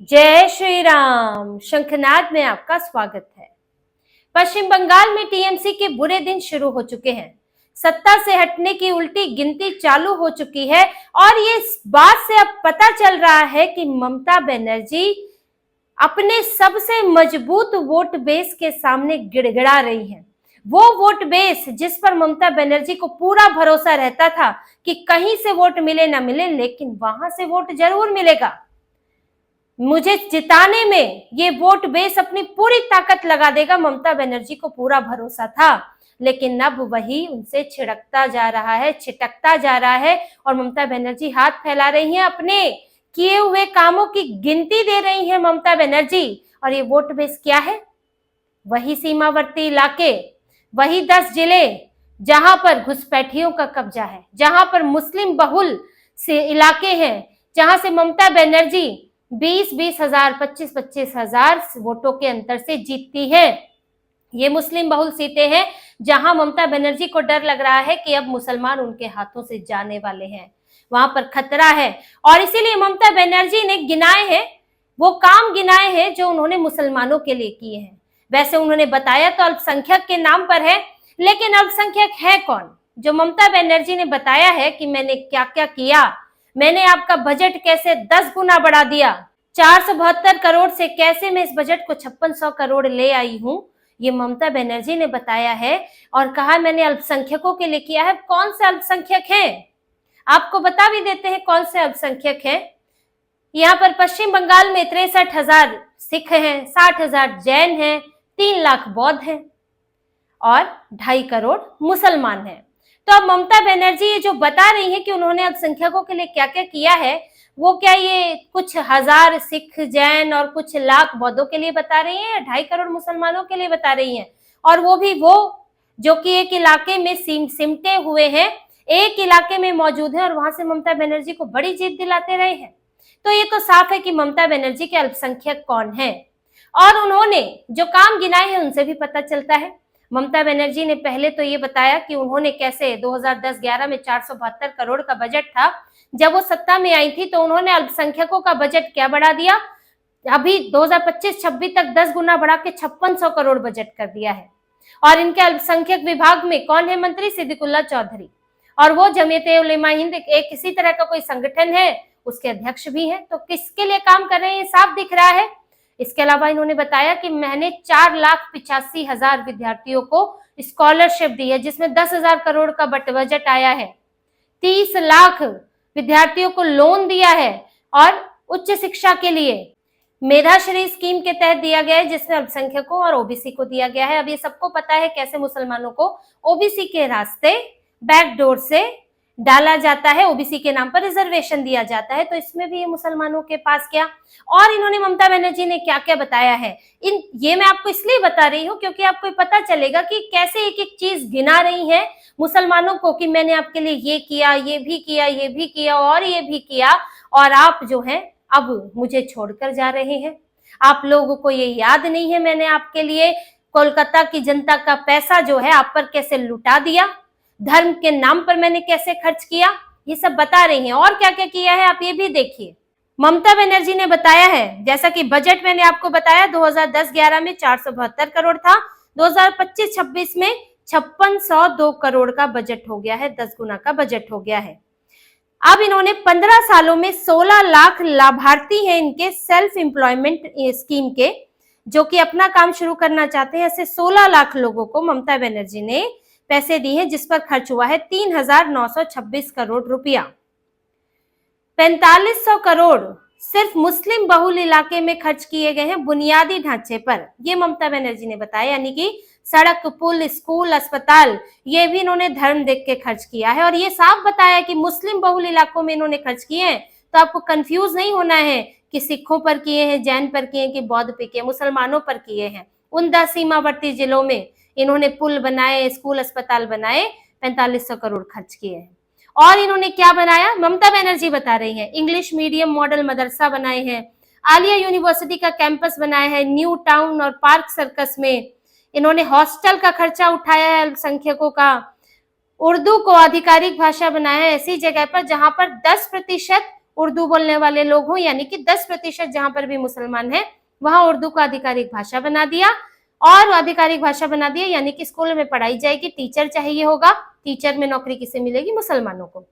जय श्री राम। शंखनाद में आपका स्वागत है। पश्चिम बंगाल में टीएमसी के बुरे दिन शुरू हो चुके हैं। सत्ता से हटने की उल्टी गिनती चालू हो चुकी है और ये इस बात से अब पता चल रहा है कि ममता बनर्जी अपने सबसे मजबूत वोट बेस के सामने गिड़गिड़ा रही हैं। वो वोट बेस जिस पर ममता बनर्जी को पूरा भरोसा रहता था कि कहीं से वोट मिले ना मिले, लेकिन वहां से वोट जरूर मिलेगा, मुझे जिताने में ये वोट बेस अपनी पूरी ताकत लगा देगा, ममता बनर्जी को पूरा भरोसा था। लेकिन अब वही उनसे छिड़कता जा रहा है, छिटकता जा रहा है और ममता बनर्जी हाथ फैला रही हैं, अपने किए हुए कामों की गिनती दे रही हैं ममता बनर्जी। और ये वोट बेस क्या है? वही सीमावर्ती इलाके, वही 10 जिले जहां पर घुसपैठियों का कब्जा है, जहां पर मुस्लिम बहुल से इलाके हैं, जहां से ममता बनर्जी 20-20 हजार, 25-25 हजार वोटों के अंतर से जीतती है। ये मुस्लिम बहुल सीटें हैं जहां ममता बनर्जी को डर लग रहा है कि अब मुसलमान उनके हाथों से जाने वाले हैं, वहां पर खतरा है। और इसीलिए ममता बनर्जी ने गिनाए हैं, वो काम गिनाए हैं जो उन्होंने मुसलमानों के लिए किए हैं। वैसे उन्होंने बताया तो अल्पसंख्यक के नाम पर है, लेकिन अल्पसंख्यक है कौन? जो ममता बनर्जी ने बताया है कि मैंने क्या क्या किया, मैंने आपका बजट कैसे 10 गुना बढ़ा दिया, 472 करोड़ से कैसे मैं इस बजट को 5600 करोड़ ले आई हूं, ये ममता बनर्जी ने बताया है। और कहा मैंने अल्पसंख्यकों के लिए किया है। कौन से अल्पसंख्यक हैं? आपको बता भी देते हैं कौन से अल्पसंख्यक हैं। यहाँ पर पश्चिम बंगाल में 63,000 सिख हैं, 60,000 जैन हैं, 3 लाख बौद्ध हैं और 2.5 करोड़ मुसलमान हैं। तो अब ममता बनर्जी ये जो बता रही है कि उन्होंने अल्पसंख्यकों के लिए क्या क्या किया है, वो क्या ये कुछ हजार सिख जैन और कुछ लाख बौद्धों के लिए बता रही हैं या 2.5 करोड़ मुसलमानों के लिए बता रही हैं? और वो भी वो जो कि एक इलाके में सिमटे हुए हैं, एक इलाके में मौजूद है और वहां से ममता बनर्जी को बड़ी जीत दिलाते रहे हैं। तो ये तो साफ है कि ममता बनर्जी के अल्पसंख्यक कौन है। और उन्होंने जो काम गिनाए हैं उनसे भी पता चलता है। ममता बनर्जी ने पहले तो ये बताया कि उन्होंने कैसे 2010-11 में 472 करोड़ का बजट था, जब वो सत्ता में आई थी तो उन्होंने अल्पसंख्यकों का बजट क्या बढ़ा दिया, अभी 2025-26 तक 10 गुना बढ़ा के 5600 करोड़ बजट कर दिया है। और इनके अल्पसंख्यक विभाग में कौन है मंत्री? सिद्दीकुल्ला चौधरी, और वो जमीयत उलेमा हिंद एक किसी तरह का कोई संगठन है, उसके अध्यक्ष भी हैं। तो किसके लिए काम कर रहे हैं साफ दिख रहा है। इसके अलावा इन्होंने बताया कि मैंने 4,85,000 विद्यार्थियों को स्कॉलरशिप दी है, जिसमें 10,000 करोड़ का बजट आया है। 30 लाख विद्यार्थियों को लोन दिया है और उच्च शिक्षा के लिए मेधाश्री स्कीम के तहत दिया गया है, जिसमें अल्पसंख्यकों और ओबीसी को दिया गया है। अब ये सबको पता है कैसे मुसलमानों को ओबीसी के रास्ते बैकडोर से डाला जाता है, ओबीसी के नाम पर रिजर्वेशन दिया जाता है। तो इसमें भी ये मुसलमानों के पास क्या। और इन्होंने ममता बनर्जी ने क्या क्या बताया है, ये मैं आपको इसलिए बता रही हूँ क्योंकि आपको पता चलेगा कि कैसे एक एक चीज गिना रही है मुसलमानों को कि मैंने आपके लिए ये किया, ये भी किया, ये भी किया और ये भी किया, और आप जो है अब मुझे छोड़कर जा रहे हैं। आप लोगों को ये याद नहीं है मैंने आपके लिए कोलकाता की जनता का पैसा जो है आप पर कैसे लुटा दिया, धर्म के नाम पर मैंने कैसे खर्च किया, ये सब बता रही हैं। और क्या क्या किया है आप ये भी देखिए। ममता बनर्जी ने बताया है, जैसा कि बजट मैंने आपको बताया 2010-11 में 472 करोड़ था, 2025-26 में 5602 करोड़ का बजट हो गया है, 10 गुना का बजट हो गया है। अब इन्होंने 15 सालों में 16 लाख लाभार्थी हैं इनके सेल्फ एम्प्लॉयमेंट स्कीम के, जो कि अपना काम शुरू करना चाहते हैं। ऐसे 16 लाख लोगों को ममता बनर्जी ने पैसे दिए हैं, जिस पर खर्च हुआ है 3,926 करोड़ रुपया। 4500 करोड़ सिर्फ मुस्लिम बहुल इलाके में खर्च किए गए हैं बुनियादी ढांचे पर, ये ममता बनर्जी ने बताया। यानी कि सड़क, पुल, स्कूल, अस्पताल, ये भी इन्होंने धर्म देख के खर्च किया है। और ये साफ बताया कि मुस्लिम बहुल इलाकों में इन्होंने खर्च किए हैं। तो आपको कंफ्यूज नहीं होना है कि सिखों पर किए हैं, जैन पर किए हैं कि बौद्ध पे किए, मुसलमानों पर किए हैं। उन 10 सीमावर्ती जिलों में इन्होंने पुल बनाए, स्कूल, अस्पताल बनाए, 4500 करोड़ खर्च किए हैं। और इन्होंने क्या बनाया, ममता बनर्जी बता रही है, इंग्लिश मीडियम मॉडल मदरसा बनाए हैं, आलिया यूनिवर्सिटी का कैंपस बनाया है, न्यू टाउन और पार्क सर्कस में इन्होंने हॉस्टल का खर्चा उठाया है अल्पसंख्यकों का, उर्दू को आधिकारिक भाषा बनाया है ऐसी जगह पर जहां पर 10% उर्दू बोलने वाले लोग हों, यानी कि 10% जहां पर भी मुसलमान है वहां उर्दू को आधिकारिक भाषा बना दिया। और आधिकारिक भाषा बना दिया यानी कि स्कूल में पढ़ाई जाएगी, टीचर चाहिए होगा, टीचर में नौकरी किसे मिलेगी? मुसलमानों को।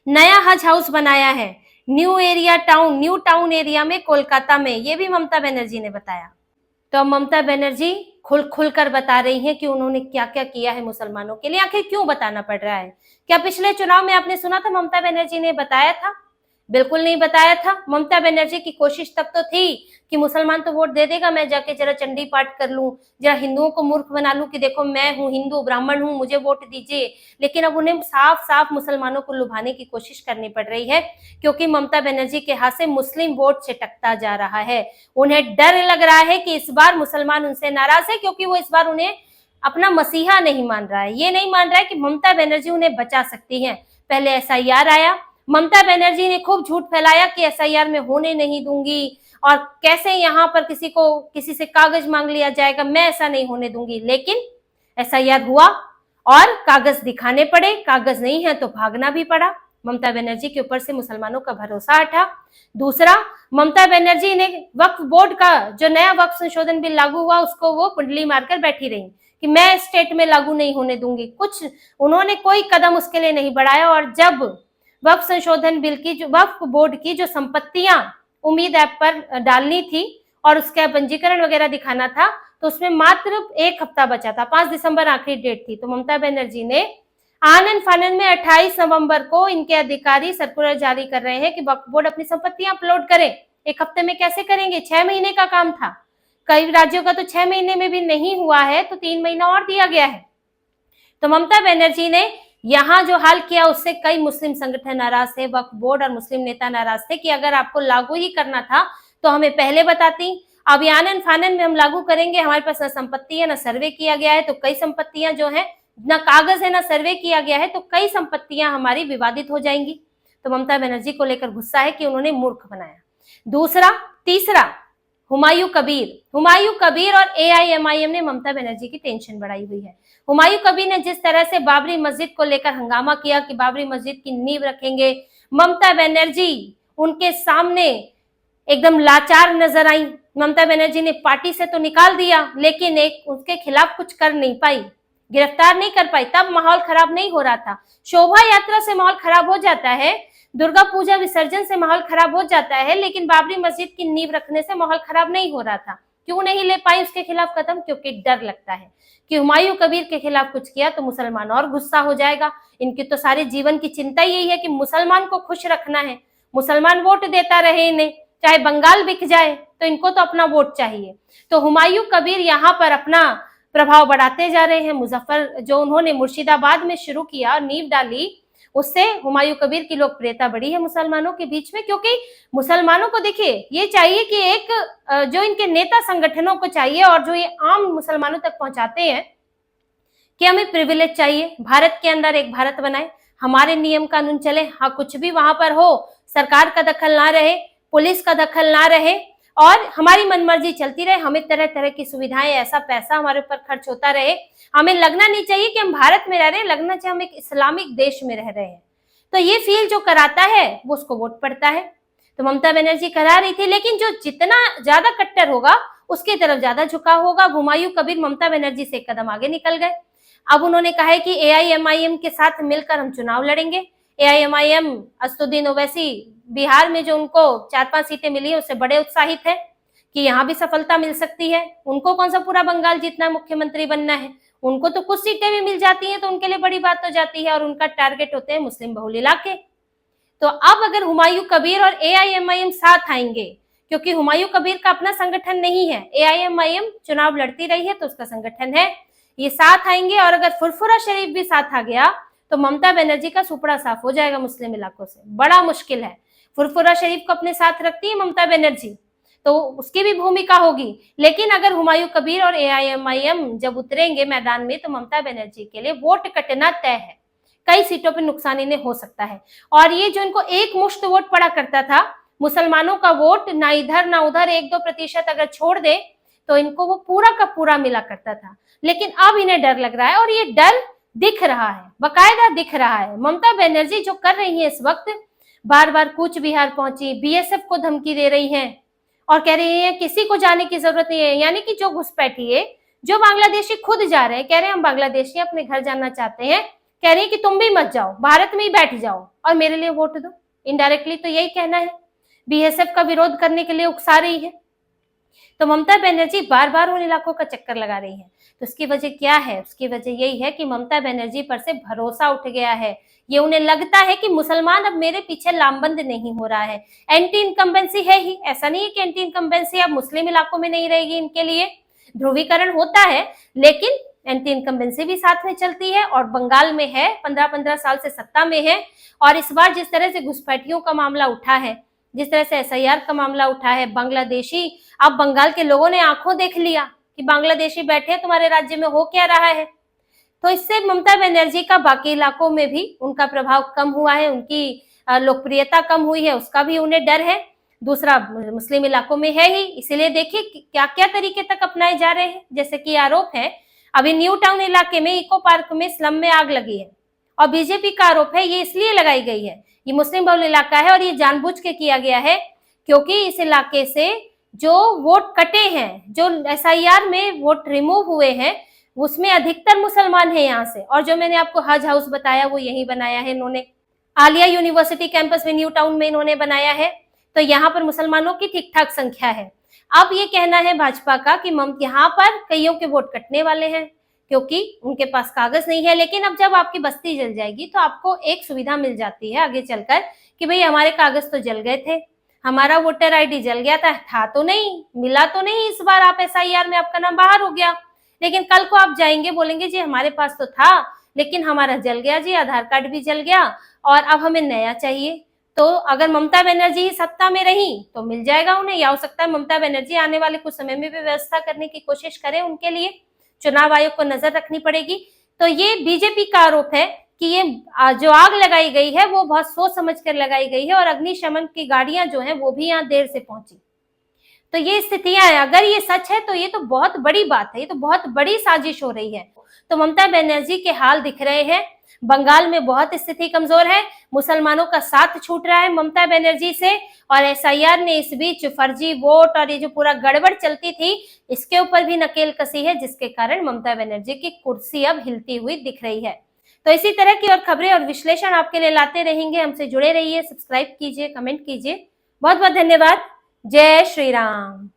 नया हज हाउस बनाया है न्यू टाउन एरिया में कोलकाता में, ये भी ममता बनर्जी ने बताया। तो अब ममता बनर्जी खुल कर बता रही हैं कि उन्होंने क्या क्या किया है मुसलमानों के लिए। आखिर क्यों बताना पड़ रहा है? क्या पिछले चुनाव में आपने सुना था ममता बनर्जी ने बताया था? बिल्कुल नहीं बताया था। ममता बनर्जी की कोशिश तब तो थी कि मुसलमान तो वोट दे देगा, मैं जाके जरा चंडी पाठ कर लूं, जरा हिंदुओं को मूर्ख बना लूं कि देखो मैं हूं हिंदू, ब्राह्मण हूं, मुझे वोट दीजिए। लेकिन अब उन्हें साफ साफ मुसलमानों को लुभाने की कोशिश करनी पड़ रही है, क्योंकि ममता बनर्जी के हाथ से मुस्लिम वोट छिटकता जा रहा है। उन्हें डर लग रहा है कि इस बार मुसलमान उनसे नाराज है, क्योंकि वो इस बार उन्हें अपना मसीहा नहीं मान रहा है। ये नहीं मान रहा है कि ममता बनर्जी उन्हें बचा सकती है। पहले एसआईआर आया, ममता बनर्जी ने खूब झूठ फैलाया कि एसआईआर में होने नहीं दूंगी, और कैसे यहाँ पर किसी से कागज मांग लिया जाएगा, मैं ऐसा नहीं होने दूंगी। लेकिन एसआईआर हुआ और कागज दिखाने पड़े, कागज नहीं है तो भागना भी पड़ा। ममता बनर्जी के ऊपर से मुसलमानों का भरोसा हटा। दूसरा, ममता बनर्जी ने वक्फ बोर्ड का जो नया वक्फ संशोधन बिल लागू हुआ उसको वो कुंडली मारकर बैठी रही कि मैं स्टेट में लागू नहीं होने दूंगी। कुछ उन्होंने कोई कदम उसके लिए नहीं बढ़ाया। और जब वक्फ संशोधन बिल की, जो वक्फ बोर्ड की जो संपत्तियां उम्मीद ऐप पर डालनी थी और उसका पंजीकरण वगैरह दिखाना था, तो उसमें मात्र 1 हफ्ता बचा था, 5 दिसंबर आखिरी डेट थी। तो ममता बनर्जी ने आनन फानन में 28 नवंबर को इनके अधिकारी सर्कुलर जारी कर रहे हैं कि वक्फ बोर्ड अपनी संपत्तियां अपलोड करे। 1 हफ्ते में कैसे करेंगे? 6 महीने का काम था। कई राज्यों का तो 6 महीने में भी नहीं हुआ है, तो 3 महीना और दिया गया है। तो ममता बनर्जी ने यहाँ जो हाल किया उससे कई मुस्लिम संगठन नाराज थे, वक्फ बोर्ड और मुस्लिम नेता नाराज थे कि अगर आपको लागू ही करना था तो हमें पहले बताती। अब आनन फानन में हम लागू करेंगे, हमारे पास न संपत्ति है, न सर्वे किया गया है, तो कई संपत्तियां जो है, न कागज है, न सर्वे किया गया है, तो कई संपत्तियां हमारी विवादित हो जाएंगी। तो ममता बनर्जी को लेकर गुस्सा है कि उन्होंने मूर्ख बनाया। तीसरा, हुमायूं कबीर और एआईएमआईएम ने ममता बनर्जी की टेंशन बढ़ाई हुई है। हुमायूं कबीर ने जिस तरह से बाबरी मस्जिद को लेकर हंगामा किया कि बाबरी मस्जिद की नींव रखेंगे, ममता बनर्जी उनके सामने एकदम लाचार नजर आई। ममता बनर्जी ने पार्टी से तो निकाल दिया, लेकिन उसके खिलाफ कुछ कर नहीं पाई, गिरफ्तार नहीं कर पाई। तब माहौल खराब नहीं हो रहा था। शोभा यात्रा से माहौल खराब हो जाता है, दुर्गा पूजा विसर्जन से माहौल खराब हो जाता है, लेकिन बाबरी मस्जिद की नींव रखने से माहौल खराब नहीं हो रहा था। क्यों नहीं ले पाई उसके खिलाफ कदम? क्योंकि डर लगता है कि हुमायूं कबीर के खिलाफ कुछ किया तो मुसलमान और गुस्सा हो जाएगा। इनकी तो सारे जीवन की चिंता यही है कि मुसलमान को खुश रखना है, मुसलमान वोट देता रहे इन्हें, चाहे बंगाल बिक जाए तो इनको तो अपना वोट चाहिए। तो हुमायूं कबीर यहाँ पर अपना प्रभाव बढ़ाते जा रहे हैं। मुजफ्फर जो उन्होंने मुर्शिदाबाद में शुरू किया, नींव डाली, उससे हुमायूं कबीर की लोकप्रियता बढ़ी है मुसलमानों के बीच में। क्योंकि मुसलमानों को देखिए ये चाहिए कि एक जो इनके नेता संगठनों को चाहिए और जो ये आम मुसलमानों तक पहुंचाते हैं कि हमें प्रिविलेज चाहिए, भारत के अंदर एक भारत बनाए, हमारे नियम कानून चले, हाँ कुछ भी वहां पर हो, सरकार का दखल ना रहे, पुलिस का दखल ना रहे और हमारी मनमर्जी चलती रहे, हमें तरह तरह की सुविधाएं, ऐसा पैसा हमारे ऊपर खर्च होता रहे। हमें लगना नहीं चाहिए कि हम भारत में रह रहे हैं, लगना चाहिए हम एक इस्लामिक देश में रह रहे हैं। तो ये फील जो कराता है वो उसको वोट पड़ता है। तो ममता बनर्जी करा रही थी, लेकिन जो जितना ज्यादा कट्टर होगा उसकी तरफ ज्यादा झुकाव होगा। हुमायूं कबीर ममता बनर्जी से एक कदम आगे निकल गए। अब उन्होंने कहा है कि एआईएमआईएम के साथ मिलकर हम चुनाव लड़ेंगे। एआईएमआईएम असदुद्दीन ओवैसी बिहार में जो उनको 4-5 सीटें मिली है उससे बड़े उत्साहित है कि यहाँ भी सफलता मिल सकती है। उनको कौन सा पूरा बंगाल जीतना, मुख्यमंत्री बनना है, उनको तो कुछ सीटें भी मिल जाती हैं तो उनके लिए बड़ी बात हो जाती है। और उनका टारगेट होते हैं मुस्लिम बहुल इलाके। तो अब अगर हुमायूं कबीर और एआईएमआईएम साथ आएंगे, क्योंकि हुमायूं कबीर का अपना संगठन नहीं है, एआईएमआईएम चुनाव लड़ती रही है तो उसका संगठन है, ये साथ आएंगे और अगर फुरफुरा शरीफ भी साथ आ गया तो ममता बनर्जी का सुपड़ा साफ हो जाएगा मुस्लिम इलाकों से। बड़ा मुश्किल है। फुरफुरा शरीफ को अपने साथ रखती है ममता बनर्जी तो उसकी भी भूमिका होगी, लेकिन अगर हुमायूं कबीर और एआईएमआईएम जब उतरेंगे मैदान में तो ममता बनर्जी के लिए वोट कटना तय है। कई सीटों पर नुकसान इन्हें हो सकता है। और ये जो इनको एक मुश्त वोट पड़ा करता था, मुसलमानों का वोट ना इधर ना उधर 1-2% अगर छोड़ दे तो इनको वो पूरा का पूरा मिला करता था। लेकिन अब इन्हें डर लग रहा है और ये डर दिख रहा है, बकायदा दिख रहा है। ममता बनर्जी जो कर रही है इस वक्त, बार बार कूच बिहार पहुंची, बीएसएफ को धमकी दे रही हैं और कह रही हैं किसी को जाने की जरूरत नहीं है। यानी कि जो घुसपैठिए, जो बांग्लादेशी खुद जा रहे हैं, कह रहे हैं हम बांग्लादेशी अपने घर जाना चाहते हैं, कह रही है कि तुम भी मत जाओ, भारत में ही बैठ जाओ और मेरे लिए वोट दो। इनडायरेक्टली तो यही कहना है, बीएसएफ का विरोध करने के लिए उकसा रही है। तो ममता बनर्जी बार बार उन इलाकों का चक्कर लगा रही है। तो उसकी वजह क्या है? उसकी वजह यही है कि ममता बनर्जी पर से भरोसा उठ गया है। ये उन्हें लगता है कि मुसलमान अब मेरे पीछे लामबंद नहीं हो रहा है। एंटी इनकम्बेंसी है ही, ऐसा नहीं है कि एंटी इनकम्बेंसी अब मुस्लिम इलाकों में नहीं रहेगी। इनके लिए ध्रुवीकरण होता है, लेकिन एंटी इनकम्बेंसी भी साथ में चलती है। और बंगाल में है, 15-15 साल से सत्ता में है। और इस बार जिस तरह से घुसपैठियों का मामला उठा है, जिस तरह से एसआईआर का मामला उठा है, बांग्लादेशी, अब बंगाल के लोगों ने आंखों देख लिया कि बांग्लादेशी बैठे तुम्हारे राज्य में हो क्या रहा है। तो इससे ममता बनर्जी का बाकी इलाकों में भी उनका प्रभाव कम हुआ है, उनकी लोकप्रियता कम हुई है, उसका भी उन्हें डर है। दूसरा, मुस्लिम इलाकों में है ही, इसीलिए देखिए क्या क्या तरीके तक अपनाए जा रहे हैं। जैसे कि आरोप है, अभी न्यू टाउन इलाके में इको पार्क में स्लम में आग लगी है और बीजेपी का आरोप है ये इसलिए लगाई गई है, ये मुस्लिम बहुल इलाका है और ये जानबूझ के किया गया है क्योंकि इस इलाके से जो वोट कटे हैं, जो एसआईआर में वोट रिमूव हुए हैं, उसमें अधिकतर मुसलमान है यहाँ से। और जो मैंने आपको हज हाउस बताया वो यही बनाया है इन्होंने, आलिया यूनिवर्सिटी कैंपस में न्यू टाउन में इन्होंने बनाया है। तो यहाँ पर मुसलमानों की ठीक ठाक संख्या है। अब ये कहना है भाजपा का कि यहाँ पर कईयों के वोट कटने वाले हैं क्योंकि उनके पास कागज नहीं है। लेकिन अब जब आपकी बस्ती जल जाएगी तो आपको एक सुविधा मिल जाती है आगे चलकर कि भाई हमारे कागज तो जल गए थे, हमारा वोटर आईडी जल गया था तो नहीं, मिला तो नहीं, इस बार आप एसआईआर में आपका नाम बाहर हो गया। लेकिन कल को आप जाएंगे, बोलेंगे जी हमारे पास तो था लेकिन हमारा जल गया जी, आधार कार्ड भी जल गया और अब हमें नया चाहिए। तो अगर ममता बनर्जी ही सत्ता में रही तो मिल जाएगा उन्हें, या हो सकता है ममता बनर्जी आने वाले कुछ समय में भी व्यवस्था करने की कोशिश करें उनके लिए। चुनाव आयोग को नजर रखनी पड़ेगी। तो ये बीजेपी का आरोप है कि ये जो आग लगाई गई है वो बहुत सोच समझ कर लगाई गई है और अग्निशमन की गाड़ियां जो हैं वो भी यहाँ देर से पहुंची। तो ये स्थितियां हैं। अगर ये सच है तो ये तो बहुत बड़ी बात है, ये तो बहुत बड़ी साजिश हो रही है। तो ममता बनर्जी के हाल दिख रहे हैं। बंगाल में बहुत स्थिति कमजोर है, मुसलमानों का साथ छूट रहा है ममता बनर्जी से। और एसआईआर ने इस बीच फर्जी वोट और ये जो पूरा गड़बड़ चलती थी इसके ऊपर भी नकेल कसी है, जिसके कारण ममता बनर्जी की कुर्सी अब हिलती हुई दिख रही है। तो इसी तरह की और खबरें और विश्लेषण आपके लिए लाते रहेंगे। हमसे जुड़े रहिए, सब्सक्राइब कीजिए, कमेंट कीजिए। बहुत बहुत धन्यवाद। जय श्री राम।